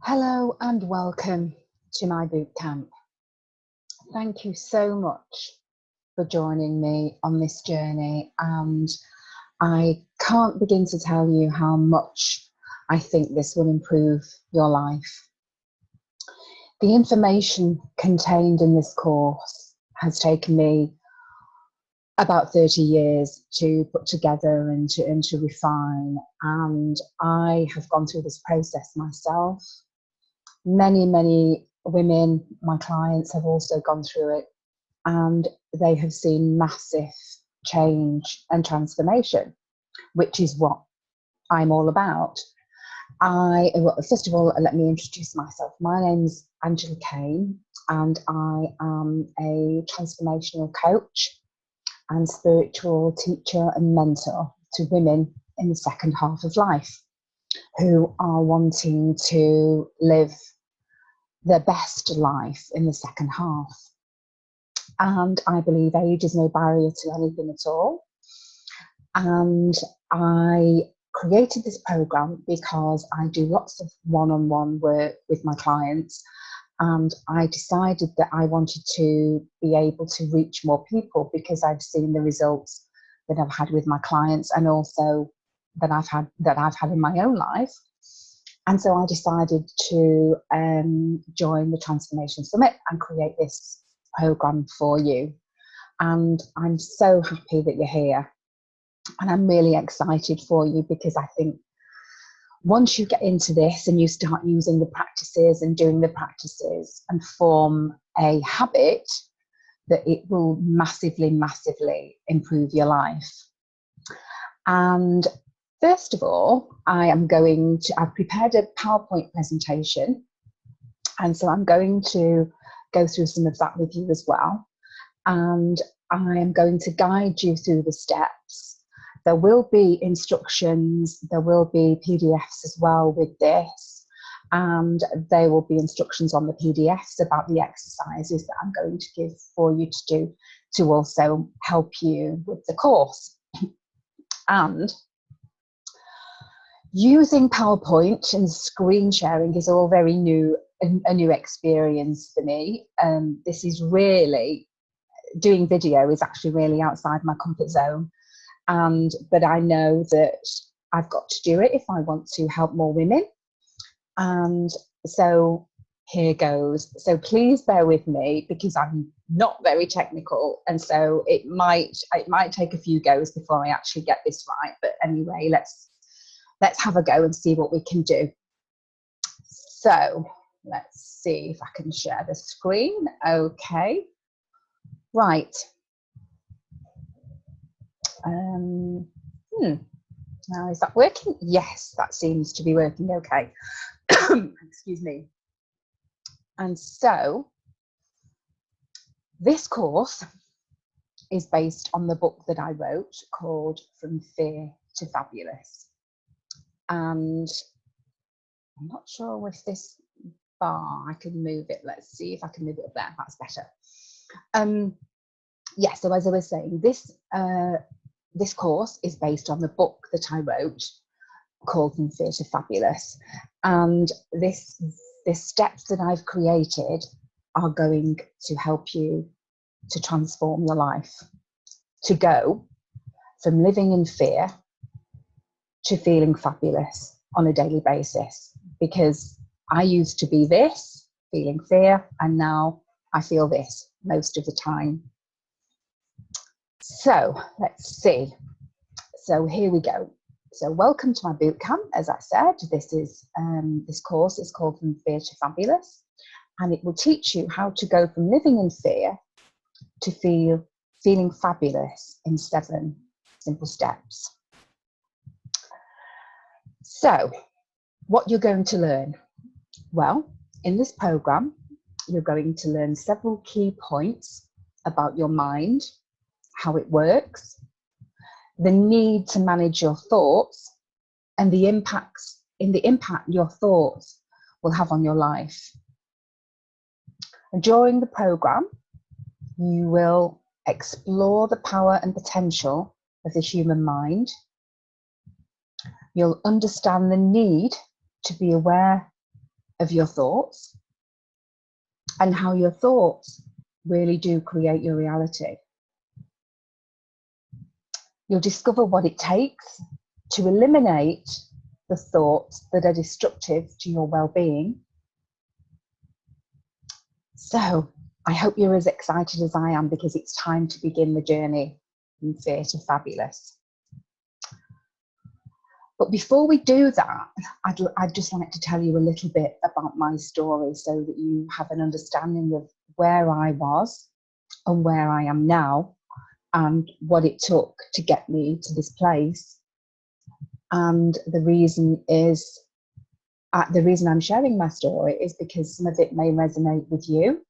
Hello and welcome to my bootcamp. Thank you so much for joining me on this journey, and I can't begin to tell you how much I think this will improve your life. The information contained in this course has taken me about 30 years to put together and to refine, and I have gone through this process myself. Many women, my clients, have also gone through it, and they have seen massive change and transformation, which is what I'm all about. First of all, let me introduce myself. My name's Angela Kane, and I am a transformational coach and spiritual teacher and mentor to women in the second half of life who are wanting to live their best life in the second half. And I believe age is no barrier to anything at all. And I created this program because I do lots of one-on-one work with my clients, and I decided that I wanted to be able to reach more people because I've seen the results that I've had with my clients, and also that I've had in my own life. And so I decided to join the Transformation Summit and create this program for you. And I'm so happy that you're here. And I'm really excited for you because I think once you get into this and you start using the practices and doing the practices and form a habit, that it will massively improve your life. And first of all, I've prepared a PowerPoint presentation, and so I'm going to go through some of that with you as well. And I am going to guide you through the steps. There will be instructions, there will be PDFs as well with this, and there will be instructions on the PDFs about the exercises that I'm going to give for you to do to also help you with the course. And using PowerPoint and screen sharing is all very new, a new experience for me. This is really, doing video is actually really outside my comfort zone. But I know that I've got to do it if I want to help more women. And so here goes. So please bear with me because I'm not very technical. And so it might take a few goes before I actually get this right. But anyway, let's have a go and see what we can do. So let's see if I can share the screen. Okay. Right. Now, is that working? Yes, that seems to be working okay. Excuse me. And so this course is based on the book that I wrote called From Fear to Fabulous. And I'm not sure with this bar I can move it. Let's see if I can move it up there. That's better. Yeah, so as I was saying, this course is based on the book that I wrote called From Fear to Fabulous. And the steps that I've created are going to help you to transform your life, to go from living in fear to feeling fabulous on a daily basis. Because I used to be this, feeling fear, and now I feel this most of the time. So let's see. So here we go. So welcome to my bootcamp. As I said, this course is called From Fear to Fabulous, and it will teach you how to go from living in fear to feeling fabulous in 7 simple steps. So what you're going to learn? Well, in this program, you're going to learn several key points about your mind, how it works, the need to manage your thoughts, and the impact your thoughts will have on your life. And during the program, you will explore the power and potential of the human mind. You'll understand the need to be aware of your thoughts and how your thoughts really do create your reality. You'll discover what it takes to eliminate the thoughts that are destructive to your well-being. So I hope you're as excited as I am, because it's time to begin the journey from fear to fabulous. But before we do that, I'd just like to tell you a little bit about my story so that you have an understanding of where I was and where I am now and what it took to get me to this place. And the reason I'm sharing my story is because some of it may resonate with you,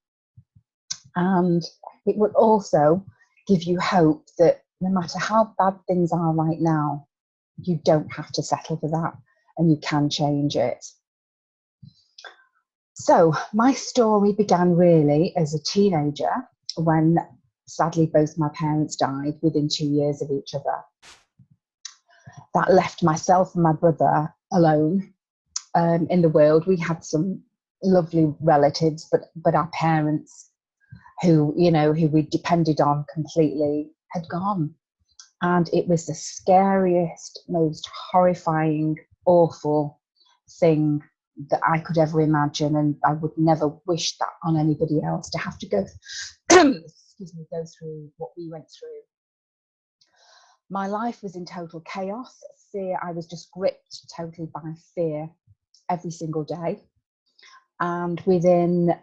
and it will also give you hope that no matter how bad things are right now, you don't have to settle for that, and you can change it. So my story began really as a teenager when sadly both my parents died within 2 years of each other. That left myself and my brother alone in the world. We had some lovely relatives, but our parents, who we depended on completely, had gone. And it was the scariest, most horrifying, awful thing that I could ever imagine. And I would never wish that on anybody else, to have to go, go through what we went through. My life was in total chaos, fear. I was just gripped totally by fear every single day. And within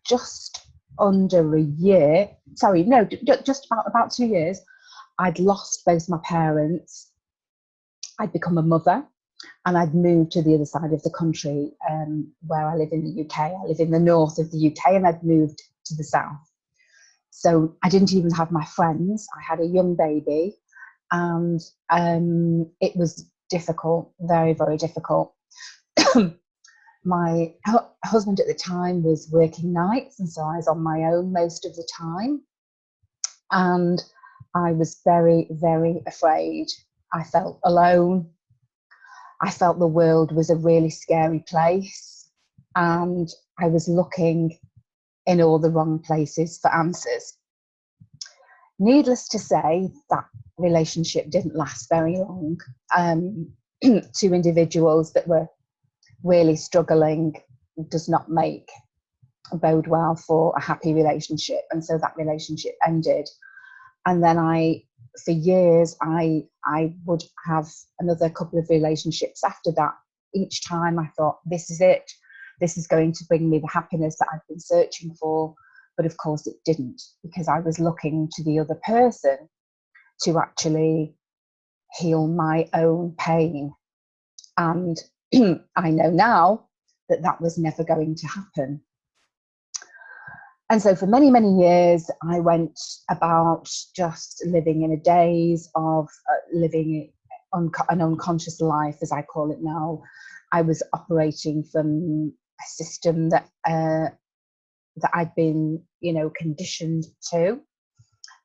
just under a year, just about 2 years, I'd lost both my parents. I'd become a mother, and I'd moved to the other side of the country, where I live in the UK. I live in the north of the UK, and I'd moved to the south. So I didn't even have my friends. I had a young baby, and it was difficult, very, very difficult. My husband at the time was working nights, and so I was on my own most of the time. And I was very, very afraid. I felt alone. I felt the world was a really scary place, and I was looking in all the wrong places for answers. Needless to say, that relationship didn't last very long. Two individuals that were really struggling does not bode well for a happy relationship, and so that relationship ended. And then for years, I would have another couple of relationships after that. Each time I thought, this is it. This is going to bring me the happiness that I've been searching for. But of course it didn't, because I was looking to the other person to actually heal my own pain. And I know now that that was never going to happen. And so for many, many years, I went about just living in a daze of living an unconscious life, as I call it now. I was operating from a system that I'd been, conditioned to,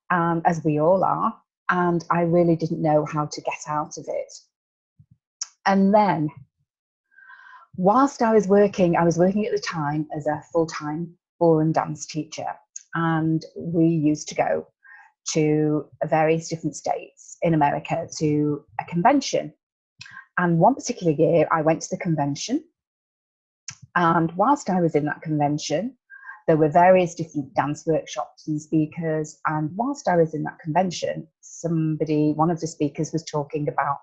as we all are. And I really didn't know how to get out of it. And then, whilst I was working at the time as a full-time ballroom dance teacher, and we used to go to various different states in America to a convention. And one particular year I went to the convention, and whilst I was in that convention, there were various different dance workshops and speakers. And whilst I was in that convention, one of the speakers was talking about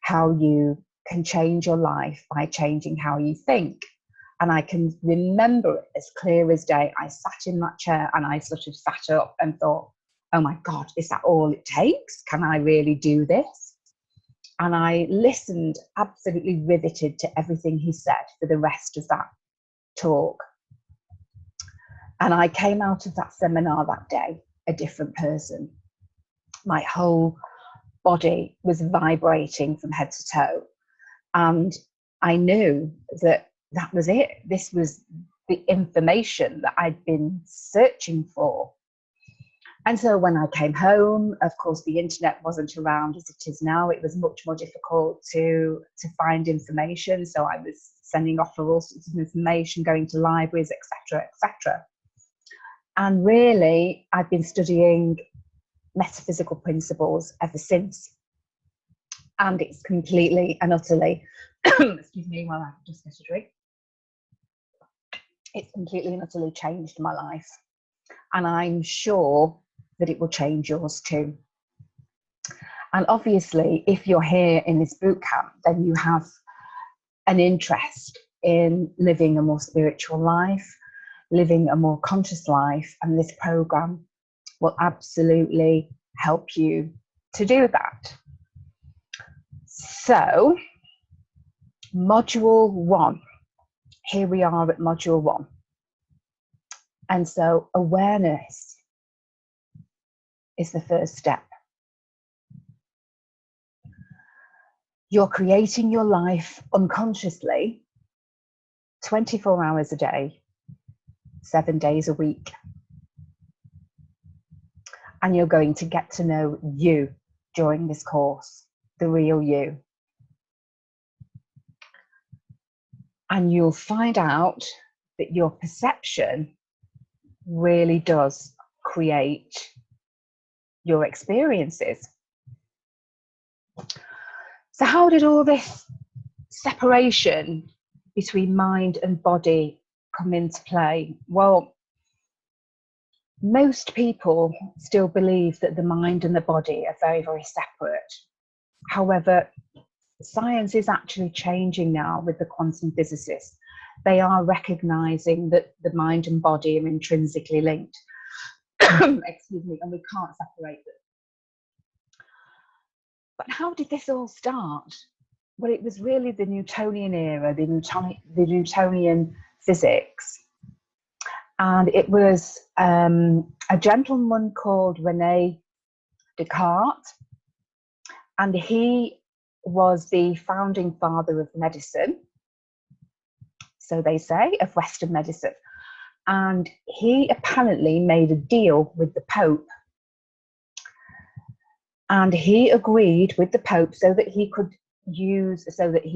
how you can change your life by changing how you think. And I can remember it as clear as day. I sat in that chair and I sort of sat up and thought, oh my God, is that all it takes? Can I really do this? And I listened, absolutely riveted to everything he said for the rest of that talk. And I came out of that seminar that day a different person. My whole body was vibrating from head to toe. And I knew that that was it. This was the information that I'd been searching for. And so when I came home, of course, the internet wasn't around as it is now. It was much more difficult to find information. So I was sending off for all sorts of information, going to libraries, etc., etc. And really, I've been studying metaphysical principles ever since. And it's completely and utterly, excuse me while I just get a drink. It's completely and utterly changed my life. And I'm sure that it will change yours too. And obviously, if you're here in this boot camp, then you have an interest in living a more spiritual life, living a more conscious life, and this program will absolutely help you to do that. So, module 1. Here we are at module 1. And so awareness is the first step. You're creating your life unconsciously, 24 hours a day, 7 days a week. And you're going to get to know you during this course, the real you. And you'll find out that your perception really does create your experiences. So how did all this separation between mind and body come into play? Well, most people still believe that the mind and the body are very, very separate. However, science is actually changing now with the quantum physicists. They are recognizing that the mind and body are intrinsically linked. Excuse me, and we can't separate them. But how did this all start? Well, it was really the Newtonian era, the Newtonian physics. And it was a gentleman called Rene Descartes, and he was the founding father of medicine, so they say, of Western medicine. And he apparently made a deal with the Pope. And he agreed with the Pope so that he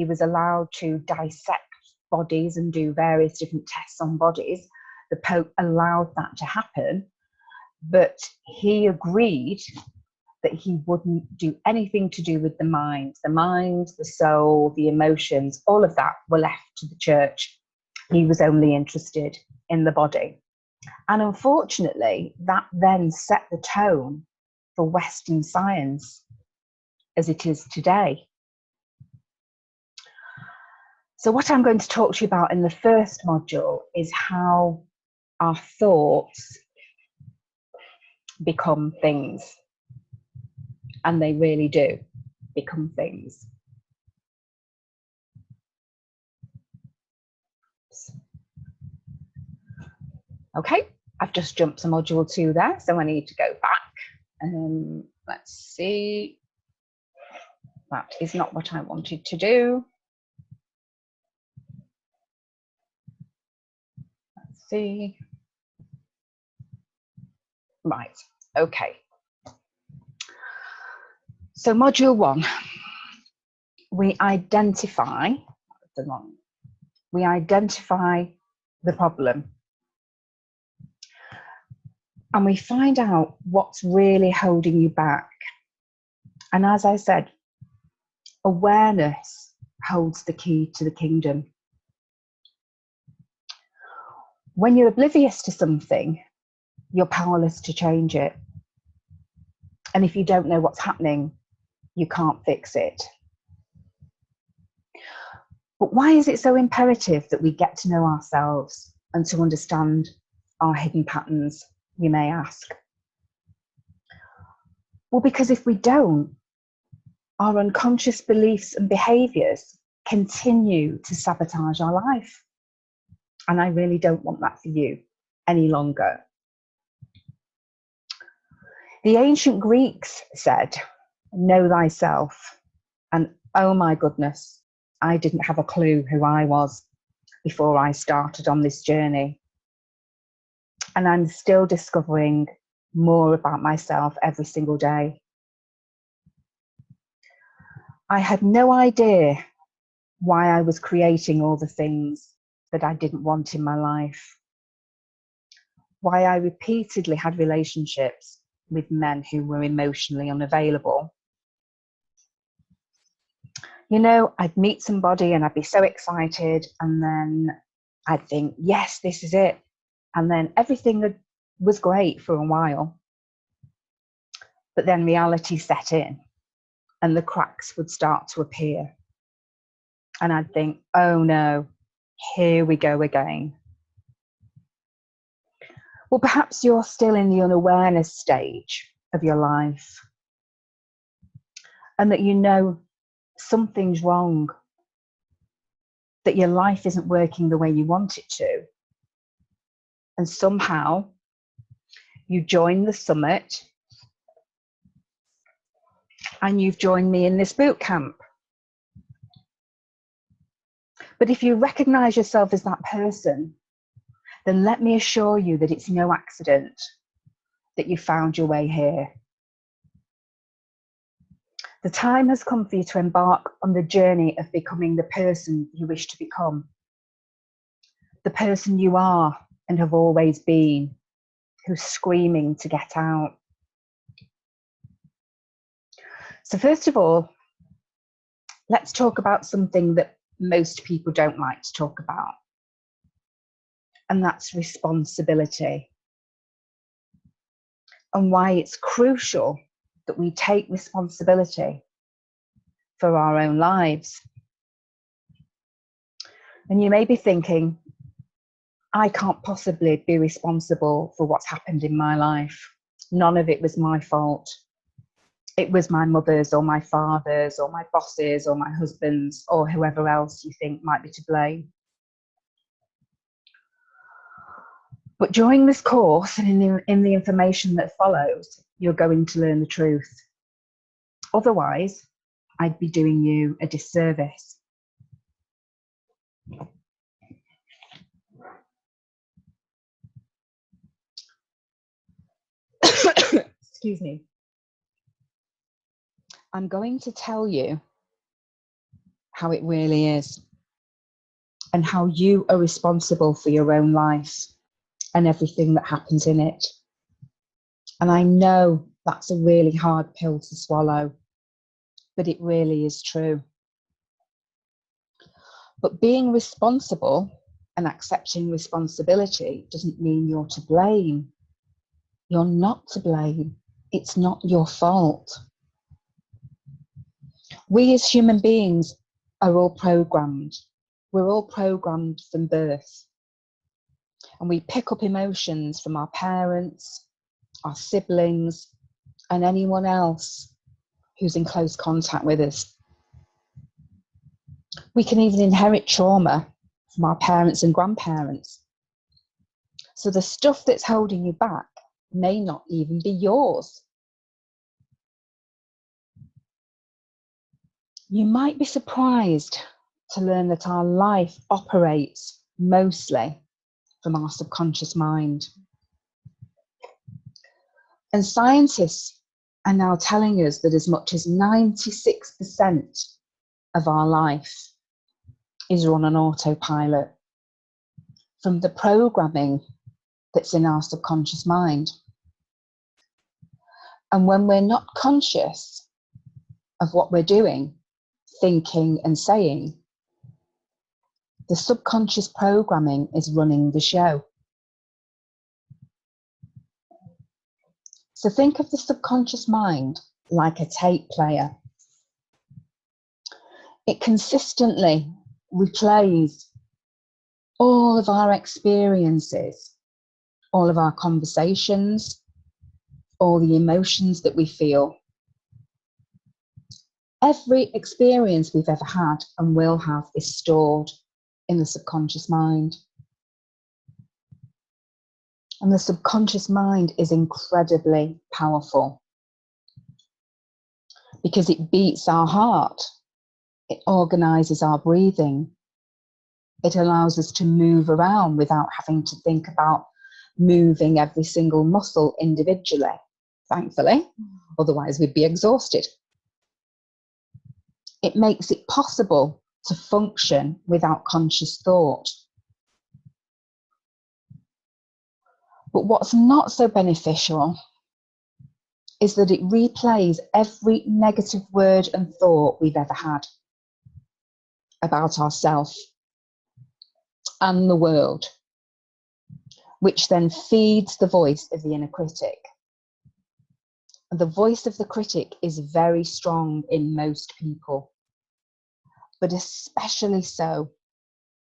was allowed to dissect bodies and do various different tests on bodies. The Pope allowed that to happen, but he agreed that he wouldn't do anything to do with the mind, the soul, the emotions, all of that were left to the church. He was only interested in the body. And unfortunately, that then set the tone for Western science as it is today. So what I'm going to talk to you about in the first module is how our thoughts become things. And they really do become things. Okay, I've just jumped to module 2 there, so I need to go back. Let's see. That is not what I wanted to do. Let's see. Right, okay. So module 1, we identify the problem. And we find out what's really holding you back. And as I said, awareness holds the key to the kingdom. When you're oblivious to something, you're powerless to change it. And if you don't know what's happening, you can't fix it. But why is it so imperative that we get to know ourselves and to understand our hidden patterns, you may ask? Well, because if we don't, our unconscious beliefs and behaviours continue to sabotage our life. And I really don't want that for you any longer. The ancient Greeks said, know thyself. And oh my goodness, I didn't have a clue who I was before I started on this journey. And I'm still discovering more about myself every single day. I had no idea why I was creating all the things that I didn't want in my life, why I repeatedly had relationships with men who were emotionally unavailable. You know, I'd meet somebody and I'd be so excited, and then I'd think, yes, this is it. And then everything was great for a while. But then reality set in and the cracks would start to appear. And I'd think, oh no, here we go again. Well, perhaps you're still in the unawareness stage of your life, and that you know something's wrong, that your life isn't working the way you want it to. And somehow you join the summit and you've joined me in this boot camp. But if you recognize yourself as that person, then let me assure you that it's no accident that you found your way here. The time has come for you to embark on the journey of becoming the person you wish to become, the person you are and have always been, who's screaming to get out. So first of all, let's talk about something that most people don't like to talk about, and that's responsibility, and why it's crucial that we take responsibility for our own lives. And you may be thinking, I can't possibly be responsible for what's happened in my life. None of it was my fault. It was my mother's or my father's or my boss's or my husband's or whoever else you think might be to blame. But during this course and in the information that follows, you're going to learn the truth. Otherwise, I'd be doing you a disservice. Excuse me. I'm going to tell you how it really is and how you are responsible for your own life and everything that happens in it. And I know that's a really hard pill to swallow, but it really is true. But being responsible and accepting responsibility doesn't mean you're to blame. You're not to blame. It's not your fault. We as human beings are all programmed. We're all programmed from birth. And we pick up emotions from our parents, our siblings, and anyone else who's in close contact with us. We can even inherit trauma from our parents and grandparents. So the stuff that's holding you back may not even be yours. You might be surprised to learn that our life operates mostly from our subconscious mind. And scientists are now telling us that as much as 96% of our life is run on autopilot from the programming that's in our subconscious mind. And when we're not conscious of what we're doing, thinking and saying, the subconscious programming is running the show. So think of the subconscious mind like a tape player. It consistently replays all of our experiences, all of our conversations, all the emotions that we feel. Every experience we've ever had and will have is stored in the subconscious mind. And the subconscious mind is incredibly powerful because it beats our heart, it organizes our breathing, it allows us to move around without having to think about moving every single muscle individually, thankfully, otherwise we'd be exhausted. It makes it possible to function without conscious thought. But what's not so beneficial is that it replays every negative word and thought we've ever had about ourselves and the world, which then feeds the voice of the inner critic. The voice of the critic is very strong in most people, but especially so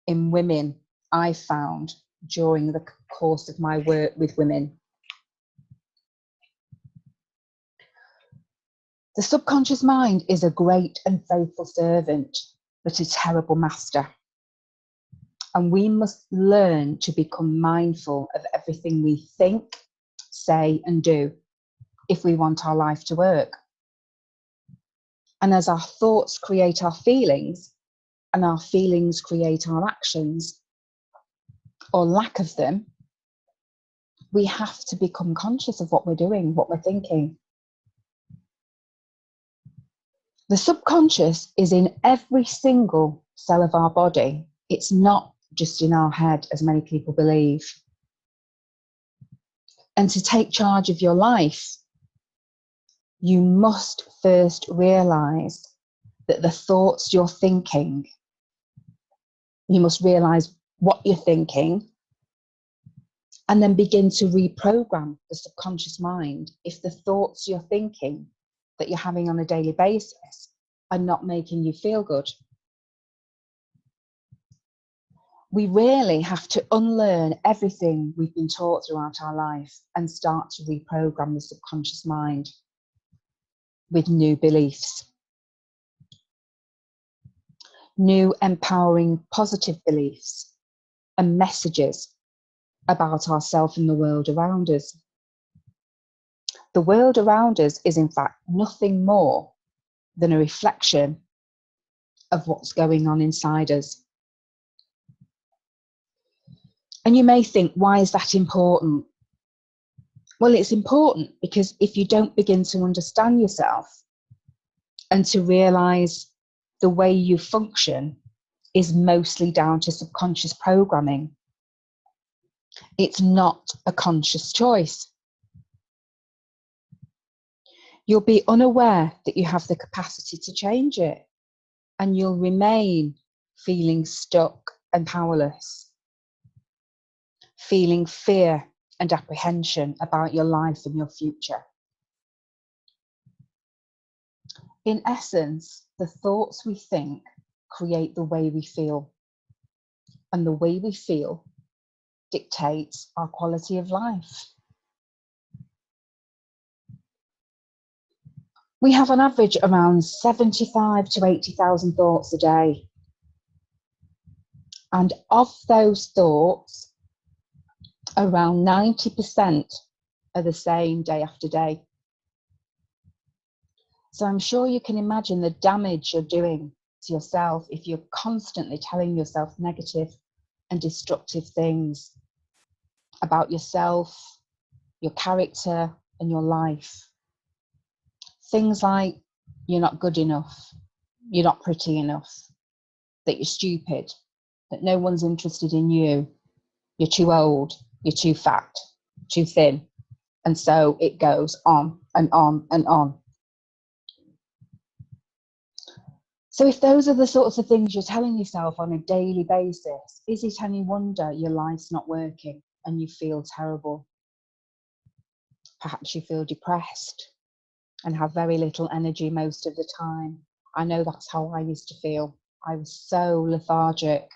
in women, I found during the course of my work with women. The subconscious mind is a great and faithful servant, but a terrible master. And we must learn to become mindful of everything we think, say, and do if we want our life to work. And as our thoughts create our feelings, and our feelings create our actions, or lack of them, we have to become conscious of what we're doing, what we're thinking. The subconscious is in every single cell of our body. It's not just in our head, as many people believe. And to take charge of your life, you must first realize that the thoughts you're thinking, you must realize what you're thinking, and then begin to reprogram the subconscious mind if the thoughts you're thinking that you're having on a daily basis are not making you feel good. We really have to unlearn everything we've been taught throughout our life and start to reprogram the subconscious mind with new beliefs, new empowering positive beliefs and messages about ourselves and the world around us. The world around us is in fact nothing more than a reflection of what's going on inside us. And you may think, why is that important? Well, it's important because if you don't begin to understand yourself and to realize the way you function is mostly down to subconscious programming, it's not a conscious choice. You'll be unaware that you have the capacity to change it, and you'll remain feeling stuck and powerless, feeling fear and apprehension about your life and your future. In essence, the thoughts we think create the way we feel, and the way we feel dictates our quality of life. We have on average around 75 to 80,000 thoughts a day. And of those thoughts, around 90% are the same day after day. So I'm sure you can imagine the damage you're doing to yourself if you're constantly telling yourself negative and destructive things about yourself, your character, and your life. Things like, you're not good enough, you're not pretty enough, that you're stupid, that no one's interested in you, you're too old, you're too fat, too thin. And so it goes on and on and on. So if those are the sorts of things you're telling yourself on a daily basis, is it any wonder your life's not working and you feel terrible? Perhaps you feel depressed and have very little energy most of the time. I know that's how I used to feel. I was so lethargic.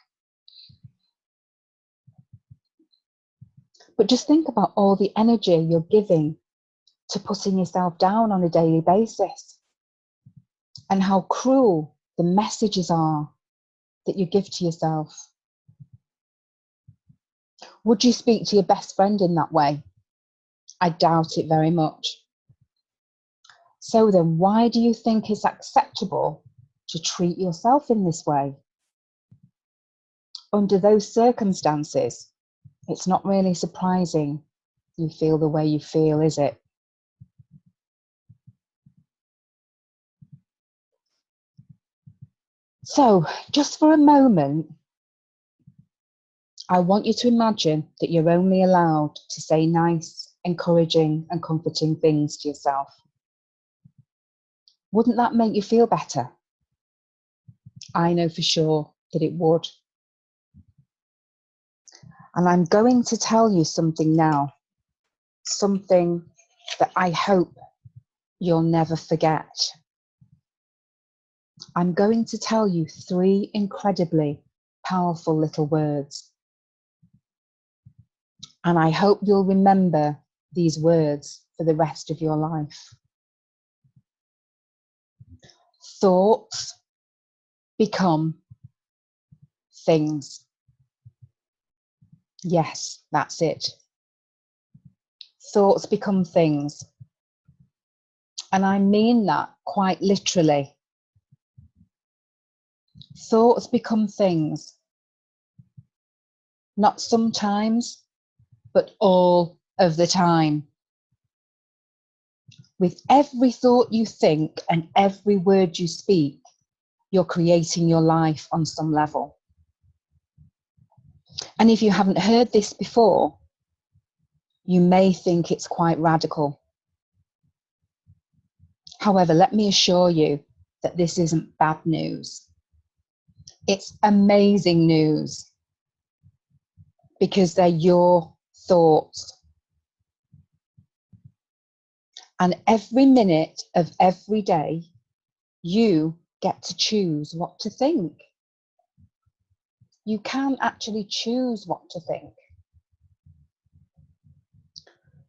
But just think about all the energy you're giving to putting yourself down on a daily basis, and how cruel the messages are that you give to yourself. Would you speak to your best friend in that way? I doubt it very much. So then, why do you think it's acceptable to treat yourself in this way? Under those circumstances, It's not really surprising you feel the way you feel, is it? So, just for a moment, I want you to imagine that you're only allowed to say nice, encouraging, and comforting things to yourself. Wouldn't that make you feel better? I know for sure that it would. And I'm going to tell you something now, something that I hope you'll never forget. I'm going to tell you 3 incredibly powerful little words. And I hope you'll remember these words for the rest of your life. Thoughts become things. Yes, that's it. Thoughts become things. And I mean that quite literally. Thoughts become things. Not sometimes, but all of the time. With every thought you think and every word you speak, you're creating your life on some level. And if you haven't heard this before, you may think it's quite radical. However, let me assure you that this isn't bad news. It's amazing news, because they're your thoughts. And every minute of every day, you get to choose what to think. You can actually choose what to think.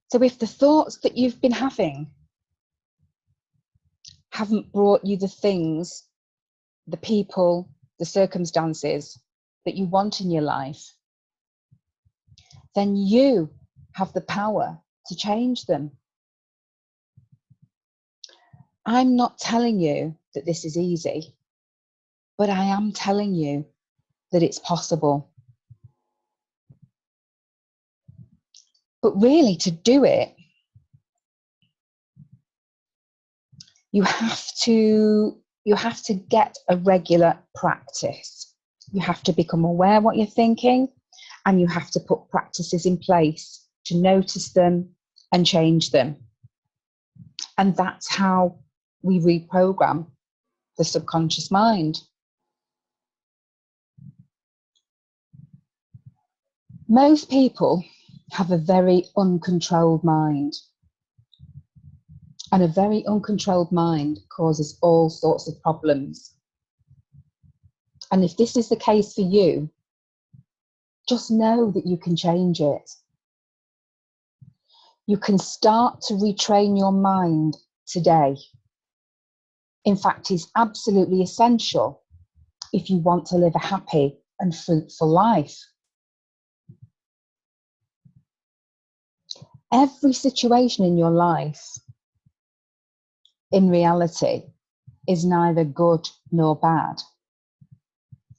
So if the thoughts that you've been having haven't brought you the things, the people, the circumstances that you want in your life, then you have the power to change them. I'm not telling you that this is easy, but I am telling you that it's possible. But really, to do it, you have to get a regular practice. You have to become aware what you're thinking, and you have to put practices in place to notice them and change them. And that's how we reprogram the subconscious mind. Most people have a very uncontrolled mind. And a very uncontrolled mind causes all sorts of problems. And if this is the case for you, just know that you can change it. You can start to retrain your mind today. In fact, it's absolutely essential if you want to live a happy and fruitful life. Every situation in your life, in reality, is neither good nor bad.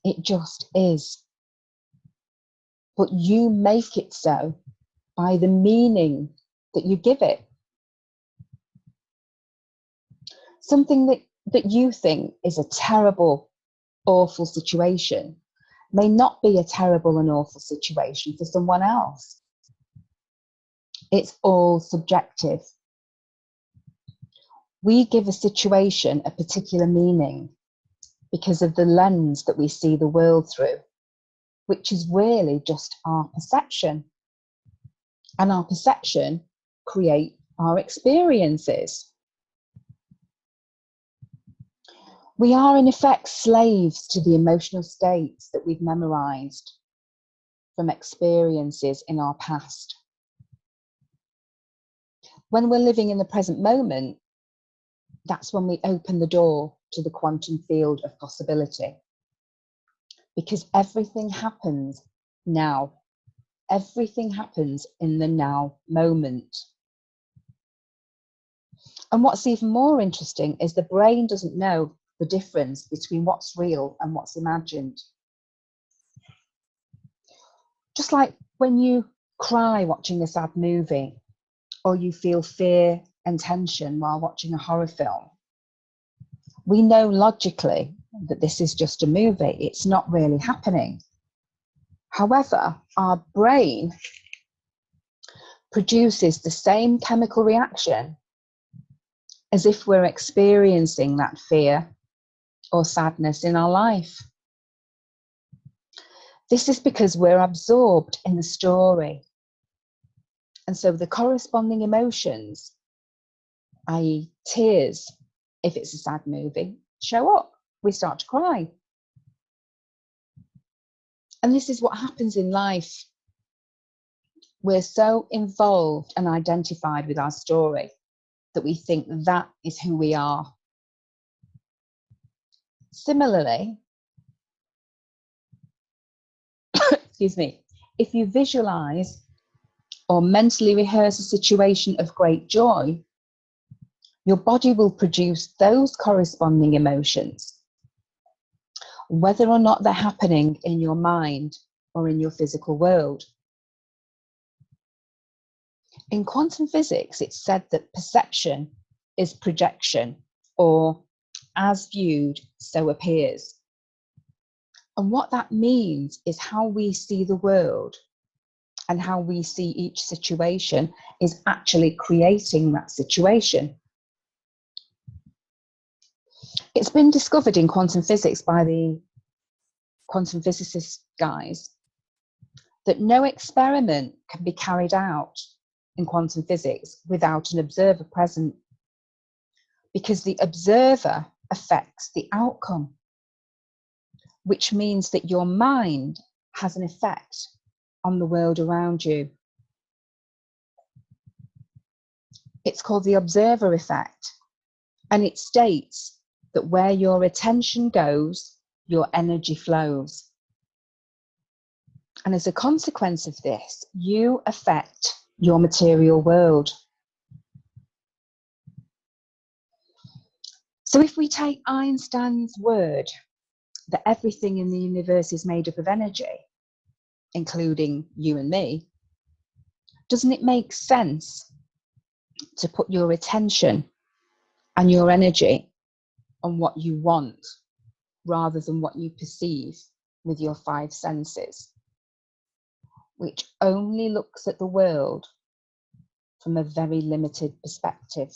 It just is. But you make it so by the meaning that you give it. Something that you think is a terrible, awful situation may not be a terrible and awful situation for someone else. It's all subjective. We give a situation a particular meaning because of the lens that we see the world through, which is really just our perception. And our perception creates our experiences. We are in effect slaves to the emotional states that we've memorized from experiences in our past. When we're living in the present moment, that's when we open the door to the quantum field of possibility. Because everything happens now. Everything happens in the now moment. And what's even more interesting is the brain doesn't know the difference between what's real and what's imagined. Just like when you cry watching a sad movie, or you feel fear and tension while watching a horror film, we know logically that this is just a movie. It's not really happening. However, our brain produces the same chemical reaction as if we're experiencing that fear or sadness in our life. This is because we're absorbed in the story. And so the corresponding emotions, i.e. tears, if it's a sad movie, show up. We start to cry. And this is what happens in life. We're so involved and identified with our story that we think that is who we are. Similarly, excuse me, if you visualize or mentally rehearse a situation of great joy, your body will produce those corresponding emotions, whether or not they're happening in your mind or in your physical world. In quantum physics, it's said that perception is projection, or as viewed, so appears. And what that means is how we see the world and how we see each situation is actually creating that situation. It's been discovered in quantum physics by the quantum physicist guys that no experiment can be carried out in quantum physics without an observer present, because the observer affects the outcome, which means that your mind has an effect on the world around you. It's called the observer effect, and it states that where your attention goes, your energy flows. And as a consequence of this, you affect your material world. So if we take Einstein's word that everything in the universe is made up of energy, including you and me, doesn't it make sense to put your attention and your energy on what you want rather than what you perceive with your five senses, which only looks at the world from a very limited perspective?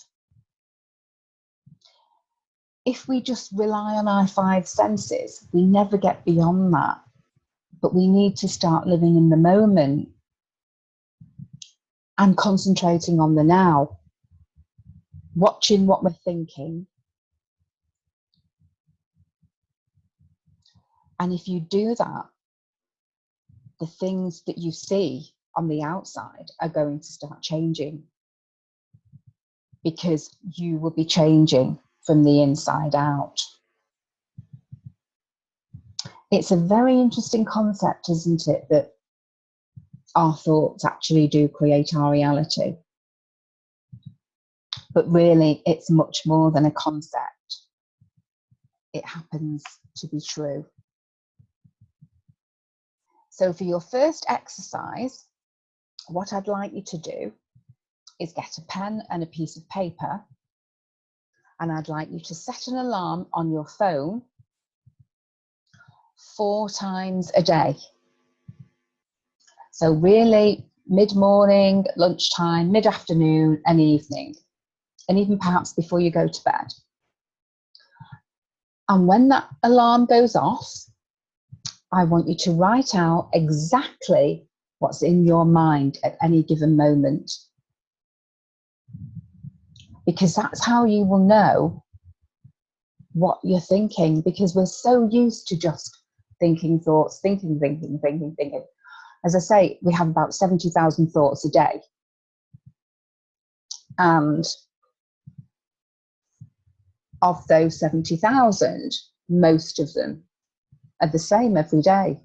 If we just rely on our five senses, we never get beyond that. But we need to start living in the moment and concentrating on the now, watching what we're thinking. And if you do that, the things that you see on the outside are going to start changing, because you will be changing from the inside out. It's a very interesting concept, isn't it, that our thoughts actually do create our reality. But really, it's much more than a concept. It happens to be true. So for your first exercise, what I'd like you to do is get a pen and a piece of paper, and I'd like you to set an alarm on your phone 4 times a day. So really mid-morning, lunchtime, mid-afternoon and evening, and even perhaps before you go to bed. And when that alarm goes off, I want you to write out exactly what's in your mind at any given moment, because that's how you will know what you're thinking, because we're so used to just thinking thoughts, thinking. As I say, we have about 70,000 thoughts a day. And of those 70,000, most of them are the same every day.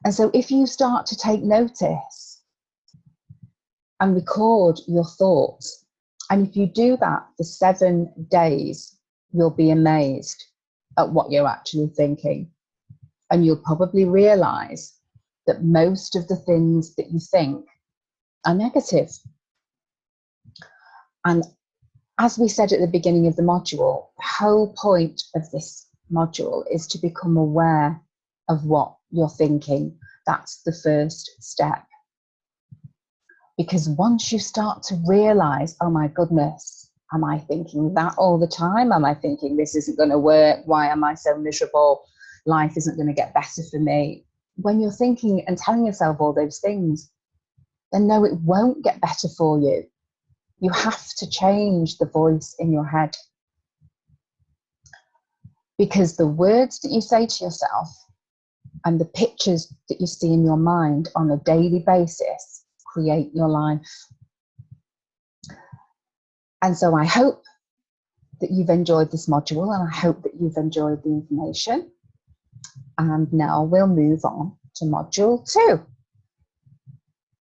And so if you start to take notice and record your thoughts, and if you do that for 7 days, you'll be amazed at what you're actually thinking. And you'll probably realize that most of the things that you think are negative. And as we said at the beginning of the module, the whole point of this module is to become aware of what you're thinking. That's the first step. Because once you start to realize, oh my goodness, am I thinking that all the time? Am I thinking this isn't going to work? Why am I so miserable? Life isn't going to get better for me. When you're thinking and telling yourself all those things, then no, it won't get better for you. You have to change the voice in your head. Because the words that you say to yourself and the pictures that you see in your mind on a daily basis create your life. And so I hope that you've enjoyed this module, and I hope that you've enjoyed the information. And now we'll move on to module 2.